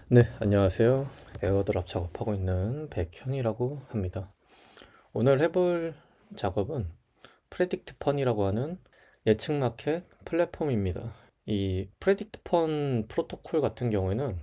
네, 안녕하세요. 에어드랍 작업하고 있는 백현이라고 합니다. 오늘 해볼 작업은 프레딕트 펀이라고 하는 예측 마켓 플랫폼입니다. 이 프레딕트 펀 프로토콜 같은 경우에는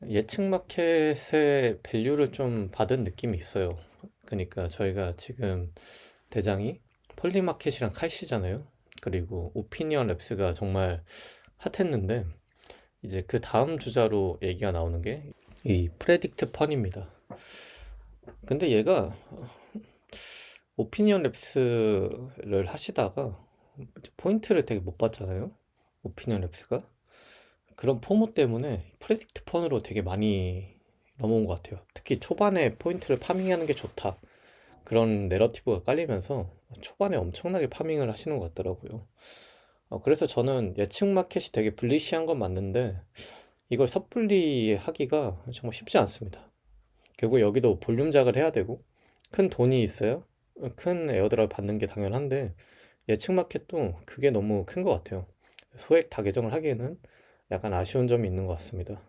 예측 마켓의 밸류를 좀 받은 느낌이 있어요. 그러니까 저희가 지금 대장이 폴리마켓이랑 칼시잖아요. 그리고 오피니언 랩스가 정말 핫했는데 이제 그 다음 주자로 얘기가 나오는 게 이 프레딕트 펀입니다. 근데 얘가 오피니언 랩스를 하시다가 포인트를 되게 못 봤잖아요. 오피니언 랩스가. 그런 포모 때문에 프레딕트 펀으로 되게 많이 넘어온 것 같아요. 특히 초반에 포인트를 파밍하는 게 좋다. 그런 내러티브가 깔리면서 초반에 엄청나게 파밍을 하시는 것 같더라고요. 그래서 저는 예측 마켓이 되게 불리시한 건 맞는데 이걸 섣불리 하기가 정말 쉽지 않습니다. 결국 여기도 볼륨작을 해야 되고 큰 돈이 있어요. 큰 에어드랍 받는 게 당연한데 예측 마켓도 그게 너무 큰 것 같아요. 소액 다 계정을 하기에는 약간 아쉬운 점이 있는 것 같습니다.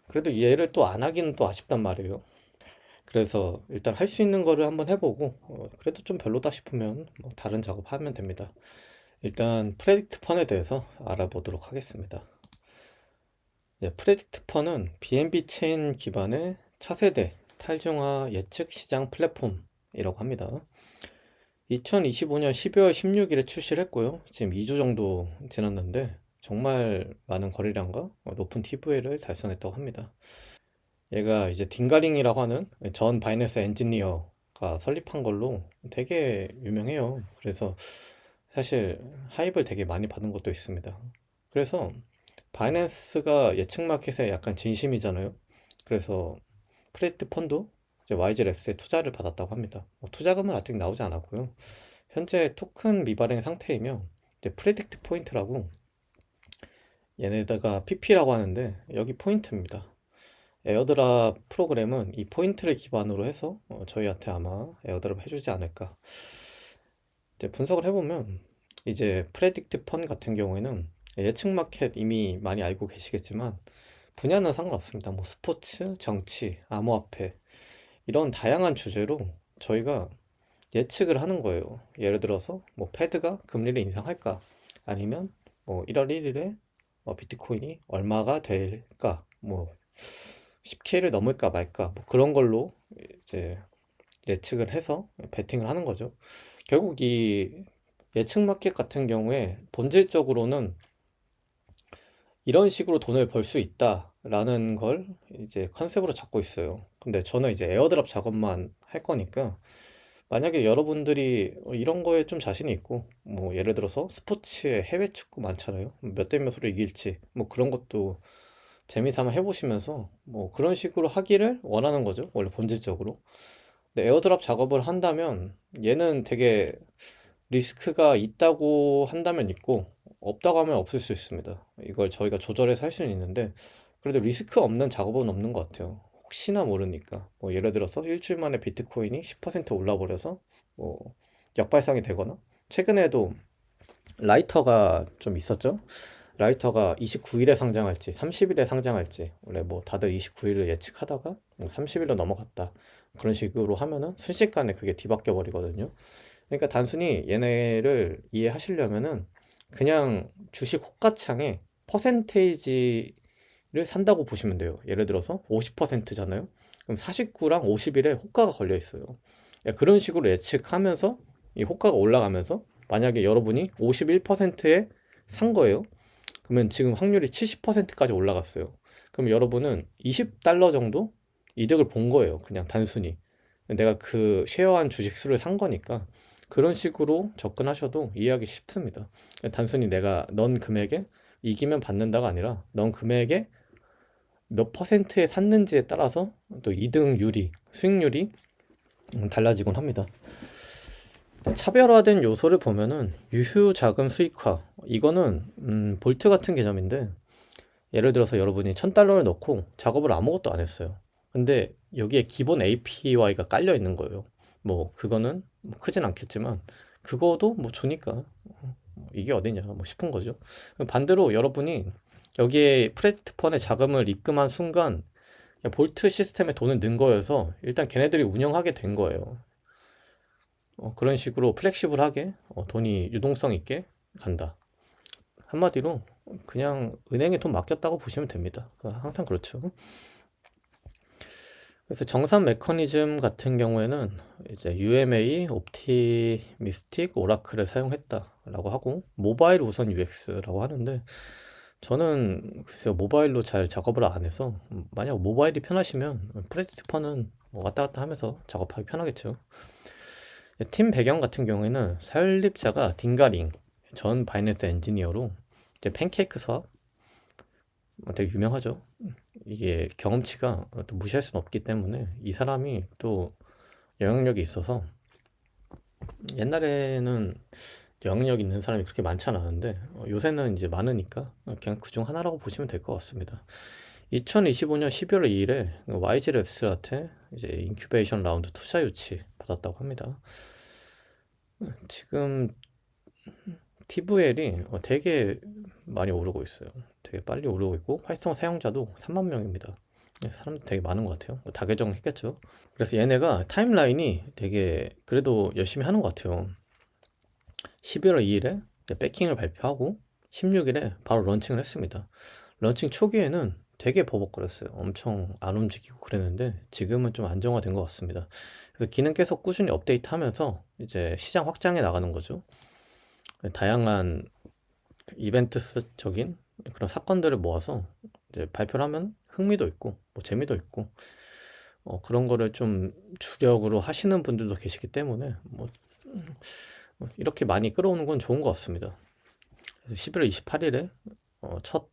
그래도 얘를 또 안 하기는 또 아쉽단 말이에요. 그래서 일단 할 수 있는 거를 한번 해보고 그래도 좀 별로다 싶으면 뭐 다른 작업하면 됩니다. 일단 프레딕트 펀에 대해서 알아보도록 하겠습니다. 네, 프레딕트 펀은 BNB 체인 기반의 차세대 탈중화 예측 시장 플랫폼이라고 합니다. 2025년 12월 16일에 출시를 했고요. 지금 2주 정도 지났는데 정말 많은 거래량과 높은 TVL을 달성했다고 합니다. 얘가 이제 딩가링이라고 하는 전 바이낸스 엔지니어가 설립한 걸로 되게 유명해요. 그래서 사실 하입을 되게 많이 받은 것도 있습니다. 그래서 바이낸스가 예측 마켓에 약간 진심이잖아요. 그래서 프레디트 펀도 이제 YG랩스에 투자를 받았다고 합니다. 투자금은 아직 나오지 않았고요. 현재 토큰 미발행 상태이며 이제 프레딕트 포인트라고 얘네다가 PP라고 하는데 여기 포인트입니다. 에어드랍 프로그램은 이 포인트를 기반으로 해서 저희한테 아마 에어드랍 해주지 않을까. 이제 분석을 해보면 이제 프레딕트 펀 같은 경우에는 예측 마켓 이미 많이 알고 계시겠지만 분야는 상관없습니다. 뭐 스포츠, 정치, 암호화폐 이런 다양한 주제로 저희가 예측을 하는 거예요. 예를 들어서 뭐 패드가 금리를 인상할까? 아니면 뭐 1월 1일에 비트코인이 얼마가 될까? 뭐 10K를 넘을까 말까? 뭐 그런 걸로 이제 예측을 해서 베팅을 하는 거죠. 결국 이 예측 마켓 같은 경우에 본질적으로는 이런 식으로 돈을 벌 수 있다라는 걸 이제 컨셉으로 잡고 있어요. 근데 저는 이제 에어드랍 작업만 할 거니까 만약에 여러분들이 이런 거에 좀 자신이 있고 뭐 예를 들어서 스포츠에 해외 축구 많잖아요. 몇 대 몇으로 이길지 뭐 그런 것도 재미삼아 해보시면서 뭐 그런 식으로 하기를 원하는 거죠. 원래 본질적으로. 근데 에어드랍 작업을 한다면 얘는 되게 리스크가 있다고 한다면 있고 없다고 하면 없을 수 있습니다. 이걸 저희가 조절해서 할 수는 있는데 그래도 리스크 없는 작업은 없는 것 같아요. 혹시나 모르니까 뭐 예를 들어서 일주일 만에 비트코인이 10% 올라버려서 뭐 역발상이 되거나 최근에도 라이터가 좀 있었죠. 라이터가 29일에 상장할지 30일에 상장할지 원래 뭐 다들 29일을 예측하다가 뭐 30일로 넘어갔다 그런 식으로 하면은 순식간에 그게 뒤바뀌어 버리거든요. 그러니까 단순히 얘네를 이해하시려면은 그냥 주식 호가창에 퍼센테이지를 산다고 보시면 돼요. 예를 들어서 50%잖아요. 그럼 49랑 50일에 호가가 걸려 있어요. 그런 식으로 예측하면서 이 호가가 올라가면서 만약에 여러분이 51%에 산 거예요. 그러면 지금 확률이 70%까지 올라갔어요. 그럼 여러분은 20달러 정도 이득을 본 거예요. 그냥 단순히. 내가 그 쉐어한 주식 수를 산 거니까 그런 식으로 접근하셔도 이해하기 쉽습니다. 단순히 내가 넌 금액에 이기면 받는다가 아니라 넌 금액에 몇 퍼센트에 샀는지에 따라서 또 이득률이, 수익률이 달라지곤 합니다. 차별화된 요소를 보면은 유휴 자금 수익화 이거는 볼트 같은 개념인데 예를 들어서 여러분이 1000달러를 넣고 작업을 아무것도 안 했어요. 근데 여기에 기본 APY가 깔려 있는 거예요. 뭐 그거는 뭐 크진 않겠지만 그거도 뭐 주니까 이게 어디냐 뭐 싶은 거죠. 반대로 여러분이 여기에 프레스티펀에 자금을 입금한 순간 그냥 볼트 시스템에 돈을 넣은 거여서 일단 걔네들이 운영하게 된 거예요. 그런 식으로 플렉시블하게 돈이 유동성 있게 간다. 한마디로 그냥 은행에 돈 맡겼다고 보시면 됩니다. 항상 그렇죠. 그래서 정산 메커니즘 같은 경우에는 이제 UMA, 옵티미스틱, 오라클을 사용했다라고 하고 모바일 우선 UX라고 하는데 저는 글쎄요 모바일로 잘 작업을 안 해서 만약 모바일이 편하시면 프레스티펀은 왔다 갔다 하면서 작업하기 편하겠죠. 팀 배경 같은 경우에는 설립자가 딩가링 전 바이낸스 엔지니어로 이제 팬케이크 사업 되게 유명하죠. 이게 경험치가 또 무시할 수는 없기 때문에 이 사람이 또 영향력이 있어서 옛날에는 영향력 있는 사람이 그렇게 많지 않았는데 요새는 이제 많으니까 그냥 그중 하나라고 보시면 될 것 같습니다. 2025년 12월 2일에 YG랩스한테 이제 인큐베이션 라운드 투자 유치 받았다고 합니다. 지금 TVL이 되게 많이 오르고 있어요. 되게 빨리 오르고 있고 활성화 사용자도 3만 명입니다. 사람들 되게 많은 것 같아요. 다 계정했겠죠. 그래서 얘네가 타임라인이 되게 그래도 열심히 하는 것 같아요. 11월 2일에 백킹을 발표하고 16일에 바로 런칭을 했습니다. 런칭 초기에는 되게 버벅거렸어요. 엄청 안 움직이고 그랬는데 지금은 좀 안정화된 것 같습니다. 그래서 기능 계속 꾸준히 업데이트하면서 이제 시장 확장해 나가는 거죠. 다양한 이벤트적인 그런 사건들을 모아서 이제 발표를 하면 흥미도 있고 뭐 재미도 있고 그런 거를 좀 주력으로 하시는 분들도 계시기 때문에 뭐 이렇게 많이 끌어오는 건 좋은 것 같습니다. 그래서 11월 28일에 첫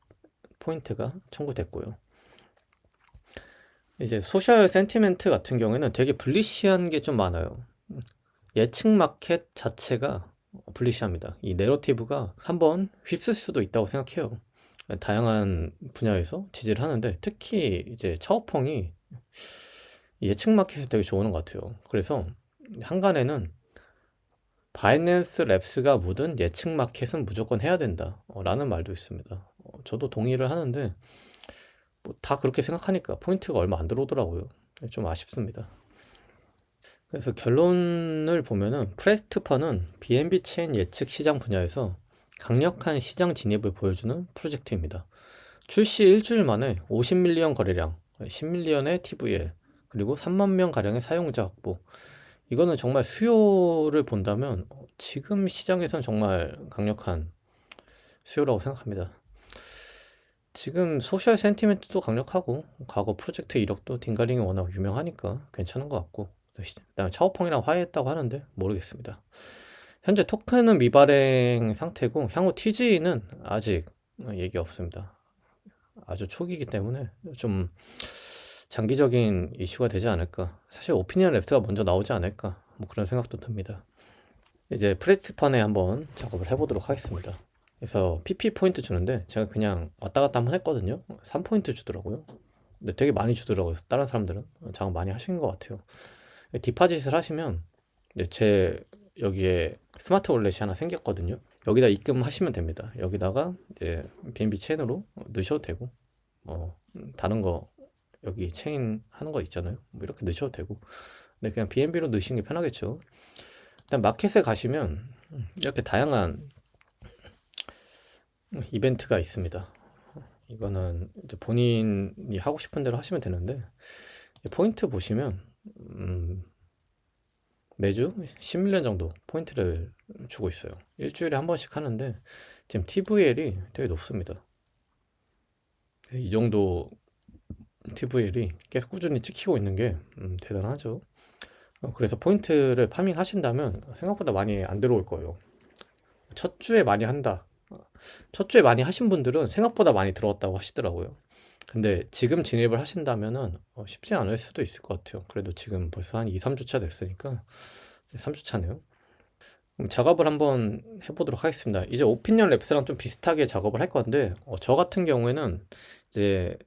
포인트가 청구됐고요. 이제 소셜 센티멘트 같은 경우에는 되게 불리시한 게 좀 많아요. 예측 마켓 자체가 불리시합니다. 이 내러티브가 한번 휩쓸 수도 있다고 생각해요. 다양한 분야에서 지지를 하는데 특히 이제 차오펑이 예측 마켓을 되게 좋아하는 것 같아요. 그래서 한간에는 바이낸스 랩스가 묻은 예측 마켓은 무조건 해야 된다 라는 말도 있습니다. 저도 동의를 하는데 뭐다 그렇게 생각하니까 포인트가 얼마 안 들어오더라고요. 좀 아쉽습니다. 그래서 결론을 보면은 프레스트펀은 BNB 체인 예측 시장 분야에서 강력한 시장 진입을 보여주는 프로젝트입니다. 출시 일주일 만에 50밀리언 거래량, 10밀리언의 TVL, 그리고 3만 명 가량의 사용자 확보. 이거는 정말 수요를 본다면 지금 시장에선 정말 강력한 수요라고 생각합니다. 지금 소셜 센티멘트도 강력하고 과거 프로젝트 이력도 딩가링이 워낙 유명하니까 괜찮은 것 같고 그다음에 차오펑이랑 화해했다고 하는데 모르겠습니다. 현재 토큰은 미발행 상태고 향후 TG는 아직 얘기 없습니다. 아주 초기이기 때문에 좀 장기적인 이슈가 되지 않을까. 사실 오피니언 랩스가 먼저 나오지 않을까 뭐 그런 생각도 듭니다. 이제 프레스티펀에 한번 작업을 해보도록 하겠습니다. 그래서 PP 포인트 주는데 제가 그냥 왔다 갔다 한번 했거든요. 3포인트 주더라고요. 근데 되게 많이 주더라고요. 다른 사람들은 작업 많이 하신 것 같아요. 디파짓을 하시면 제 여기에 스마트 월렛이 하나 생겼거든요. 여기다 입금하시면 됩니다. 여기다가 이제 BNB 체인으로 넣으셔도 되고 다른 거 여기 체인 하는 거 있잖아요. 뭐 이렇게 넣으셔도 되고 근데 그냥 BNB로 넣으시는 게 편하겠죠. 일단 마켓에 가시면 이렇게 다양한 이벤트가 있습니다. 이거는 이제 본인이 하고 싶은 대로 하시면 되는데 포인트 보시면 매주 10밀리언 정도 포인트를 주고 있어요. 일주일에 한 번씩 하는데 지금 TVL이 되게 높습니다. 이 정도 TVL이 계속 꾸준히 찍히고 있는 게 대단하죠. 그래서 포인트를 파밍 하신다면 생각보다 많이 안 들어올 거예요. 첫 주에 많이 한다. 첫 주에 많이 하신 분들은 생각보다 많이 들어왔다고 하시더라고요. 근데 지금 진입을 하신다면은 쉽지 않을 수도 있을 것 같아요. 그래도 지금 벌써 한 2, 3주차 됐으니까 3주차네요. 그럼 작업을 한번 해보도록 하겠습니다. 이제 오피니언 랩스랑 좀 비슷하게 작업을 할 건데 저 같은 경우에는 이제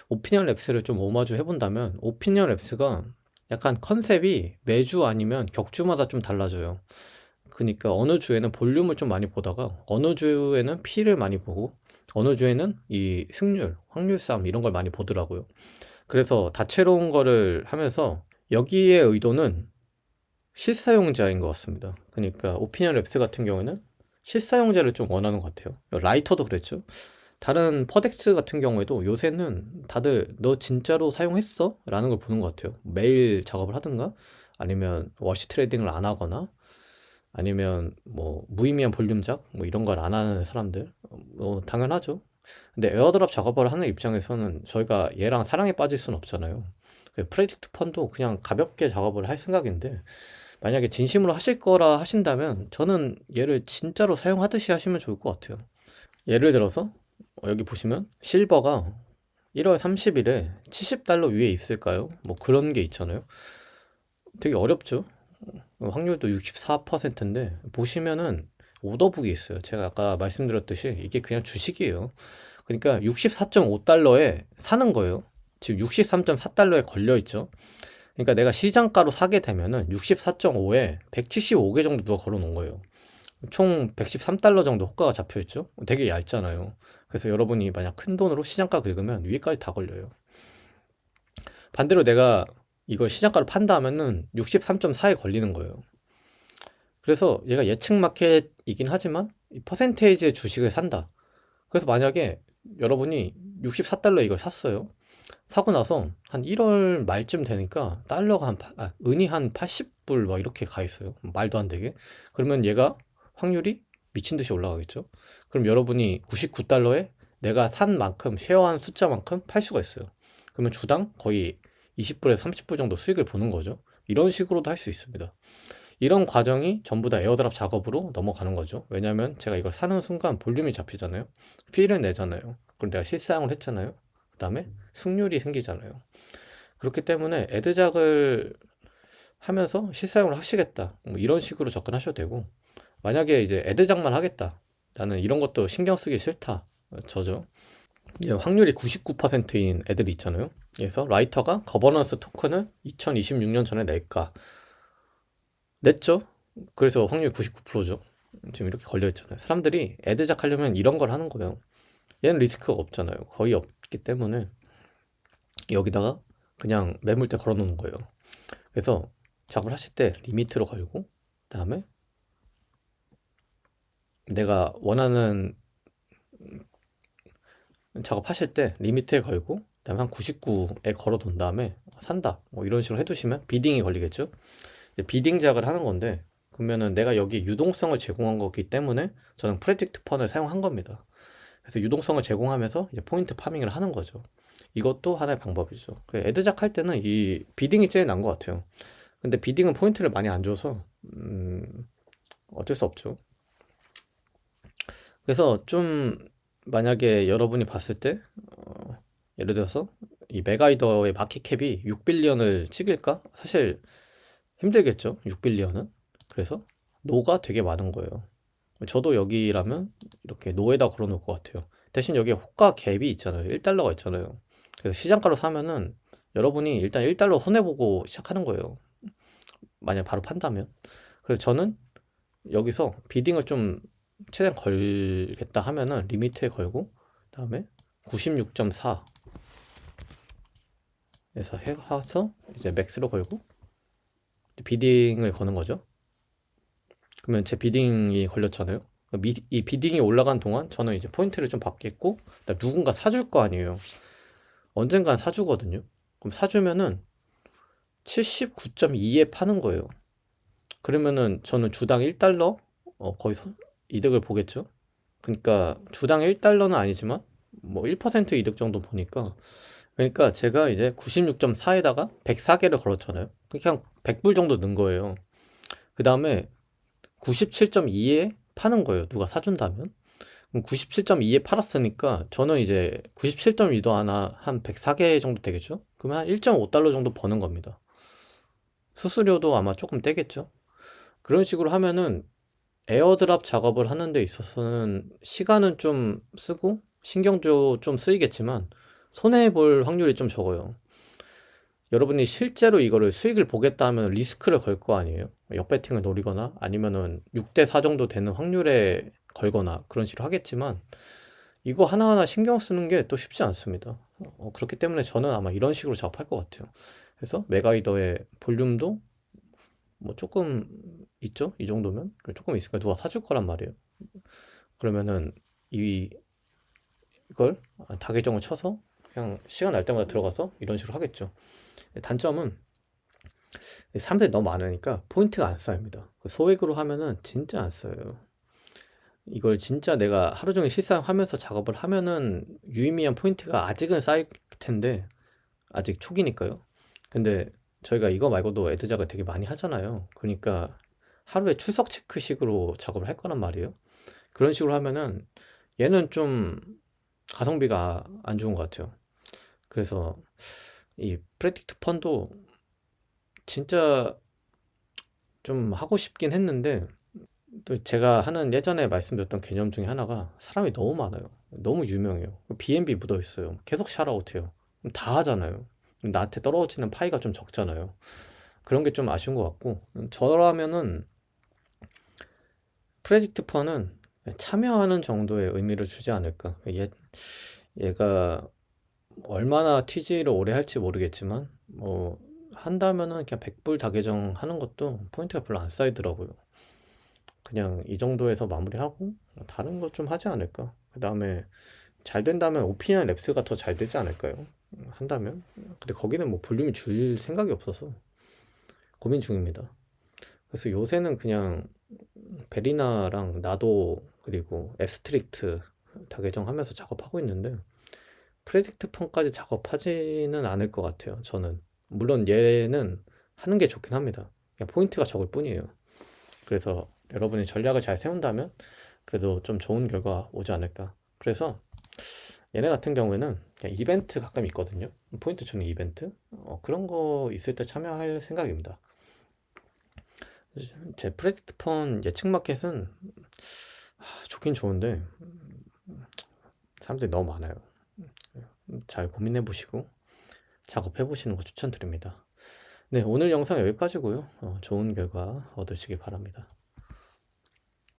오피니언 랩스를 좀 오마주 해본다면 오피니언 랩스가 약간 컨셉이 매주 아니면 격주마다 좀 달라져요. 그러니까 어느 주에는 볼륨을 좀 많이 보다가 어느 주에는 P를 많이 보고 어느 주에는 이 승률, 확률 싸움 이런 걸 많이 보더라고요. 그래서 다채로운 거를 하면서 여기에 의도는 실사용자인 것 같습니다. 그러니까 오피니언 랩스 같은 경우에는 실사용자를 좀 원하는 것 같아요. 라이터도 그랬죠. 다른 퍼덱스 같은 경우에도 요새는 다들 너 진짜로 사용했어? 라는 걸 보는 것 같아요. 매일 작업을 하든가 아니면 워시 트레이딩을 안 하거나 아니면 뭐 무의미한 볼륨작 뭐 이런 걸 안 하는 사람들 당연하죠. 근데 에어드랍 작업을 하는 입장에서는 저희가 얘랑 사랑에 빠질 수는 없잖아요. 프레딕트 펀도 그냥 가볍게 작업을 할 생각인데 만약에 진심으로 하실 거라 하신다면 저는 얘를 진짜로 사용하듯이 하시면 좋을 것 같아요. 예를 들어서 여기 보시면 실버가 1월 30일에 $70 위에 있을까요? 뭐 그런 게 있잖아요. 되게 어렵죠. 확률도 64%인데 보시면은 오더북이 있어요. 제가 아까 말씀드렸듯이 이게 그냥 주식이에요. 그러니까 $64.5에 사는 거예요. 지금 $63.4에 걸려 있죠. 그러니까 내가 시장가로 사게 되면은 64.5에 175개 정도 누가 걸어 놓은 거예요. 총 $113 정도 호가가 잡혀 있죠. 되게 얇잖아요. 그래서 여러분이 만약 큰 돈으로 시장가 긁으면 위에까지 다 걸려요. 반대로 내가 이걸 시장가로 판다 하면은 63.4에 걸리는 거예요. 그래서 얘가 예측 마켓이긴 하지만 이 퍼센테이지의 주식을 산다. 그래서 만약에 여러분이 $64 이걸 샀어요. 사고 나서 한 1월 말쯤 되니까 달러가 은이 한 80불 막 이렇게 가 있어요. 말도 안 되게. 그러면 얘가 확률이 미친 듯이 올라가겠죠. 그럼 여러분이 $99에 내가 산 만큼 쉐어한 숫자만큼 팔 수가 있어요. 그러면 주당 거의 20불에서 30불 정도 수익을 보는 거죠. 이런 식으로도 할 수 있습니다. 이런 과정이 전부 다 에어드랍 작업으로 넘어가는 거죠. 왜냐하면 제가 이걸 사는 순간 볼륨이 잡히잖아요. 필을 내잖아요. 그럼 내가 실사용을 했잖아요. 그 다음에 승률이 생기잖아요. 그렇기 때문에 애드작을 하면서 실사용을 하시겠다. 뭐 이런 식으로 접근하셔도 되고, 만약에 이제 애드작만 하겠다. 나는 이런 것도 신경 쓰기 싫다. 저죠. 확률이 99%인 애들이 있잖아요. 그래서 라이터가 거버넌스 토큰을 2026년 전에 낼까? 냈죠. 그래서 확률 99%죠. 지금 이렇게 걸려있잖아요. 사람들이 애드작 하려면 이런 걸 하는 거예요. 얘는 리스크가 없잖아요. 거의 없기 때문에 여기다가 그냥 매물대 걸어 놓는 거예요. 그래서 작업을 하실 때 리미트로 걸고, 그 다음에 내가 원하는 작업하실 때 리미트에 걸고, 그 다음에 한 99에 걸어 둔 다음에 산다. 뭐 이런 식으로 해두시면 비딩이 걸리겠죠. 비딩 작을 하는 건데, 그러면은 내가 여기 유동성을 제공한 거기 때문에 저는 프레딕트 펀을 사용한 겁니다. 그래서 유동성을 제공하면서 이제 포인트 파밍을 하는 거죠. 이것도 하나의 방법이죠. 그 애드작 할 때는 이 비딩이 제일 나은 것 같아요. 근데 비딩은 포인트를 많이 안 줘서 어쩔 수 없죠. 그래서 좀 만약에 여러분이 봤을 때 예를 들어서 이 메가이더의 마켓캡이 6빌리언을 찍을까? 사실 힘들겠죠. 6빌리언은. 그래서 노가 되게 많은 거예요. 저도 여기라면 이렇게 노에다 걸어 놓을 것 같아요. 대신 여기에 호가 갭이 있잖아요. 1달러가 있잖아요. 그래서 시장가로 사면은 여러분이 일단 1달러 손해보고 시작하는 거예요. 만약 바로 판다면. 그래서 저는 여기서 비딩을 좀 최대한 걸겠다 하면은 리미트에 걸고, 그다음에 96.4에서 해서 이제 맥스로 걸고 비딩을 거는 거죠. 그러면 제 비딩이 걸렸잖아요. 이 비딩이 올라간 동안 저는 이제 포인트를 좀 받겠고, 누군가 사줄 거 아니에요. 언젠간 사주거든요. 그럼 사주면은 79.2에 파는 거예요. 그러면은 저는 주당 1달러 거의 이득을 보겠죠. 그러니까 주당 1달러는 아니지만 뭐 1% 이득 정도 보니까, 그러니까 제가 이제 96.4에다가 104개를 걸었잖아요. 그냥 100불 정도 는 거예요. 그 다음에 97.2에 파는 거예요. 누가 사준다면. 그럼 97.2에 팔았으니까 저는 이제 97.2도 하나 한 104개 정도 되겠죠? 그러면 한 1.5달러 정도 버는 겁니다. 수수료도 아마 조금 떼겠죠? 그런 식으로 하면은 에어드랍 작업을 하는 데 있어서는 시간은 좀 쓰고 신경도 좀 쓰이겠지만 손해볼 확률이 좀 적어요. 여러분이 실제로 이거를 수익을 보겠다 하면 리스크를 걸 거 아니에요. 역배팅을 노리거나 아니면은 6대4 정도 되는 확률에 걸거나 그런 식으로 하겠지만, 이거 하나하나 신경 쓰는 게 또 쉽지 않습니다. 그렇기 때문에 저는 아마 이런 식으로 작업할 것 같아요. 그래서 맥가이더의 볼륨도 뭐 조금 있죠? 이 정도면? 조금 있으니까 누가 사줄 거란 말이에요. 그러면은 이, 이걸 다 계정을 쳐서 그냥 시간 날 때마다 들어가서 이런 식으로 하겠죠. 단점은 사람들이 너무 많으니까 포인트가 안 쌓입니다. 소액으로 하면은 진짜 안 쌓여요. 이걸 진짜 내가 하루 종일 실사하면서 작업을 하면은 유의미한 포인트가 아직은 쌓일 텐데 아직 초기니까요. 근데 저희가 이거 말고도 애드작을 되게 많이 하잖아요. 그러니까 하루에 출석 체크식으로 작업을 할 거란 말이에요. 그런 식으로 하면은 얘는 좀 가성비가 안 좋은 것 같아요. 그래서 이 프레딕트 펀도 진짜 좀 하고 싶긴 했는데 또 제가 하는 예전에 말씀드렸던 개념 중에 하나가 사람이 너무 많아요. 너무 유명해요. B&B 묻어 있어요. 계속 샤라웃해요. 그럼 다 하잖아요. 나한테 떨어지는 파이가 좀 적잖아요. 그런 게 좀 아쉬운 것 같고 저라면은 프레딕트 펀은 참여하는 정도의 의미를 주지 않을까. 얘가 얼마나 TG를 오래 할지 모르겠지만 뭐 한다면은 그냥 100불 다계정 하는 것도 포인트가 별로 안 쌓이더라고요. 그냥 이 정도에서 마무리하고 다른 거 좀 하지 않을까. 그 다음에 잘 된다면 오피니언 랩스가 더 잘 되지 않을까요? 한다면. 근데 거기는 뭐 볼륨이 줄 생각이 없어서 고민 중입니다. 그래서 요새는 그냥 베리나랑 나도 그리고 앱스트릭트 다계정하면서 작업하고 있는데 프레딕트 폰까지 작업하지는 않을 것 같아요. 저는 물론 얘는 하는 게 좋긴 합니다. 그냥 포인트가 적을 뿐이에요. 그래서 여러분이 전략을 잘 세운다면 그래도 좀 좋은 결과 오지 않을까. 그래서 얘네 같은 경우에는 그냥 이벤트 가끔 있거든요. 포인트 주는 이벤트 그런 거 있을 때 참여할 생각입니다. 제 프레딕트 폰 예측 마켓은 좋긴 좋은데 사람들이 너무 많아요. 잘 고민해 보시고 작업해 보시는 거 추천드립니다. 네, 오늘 영상 여기까지고요. 좋은 결과 얻으시기 바랍니다.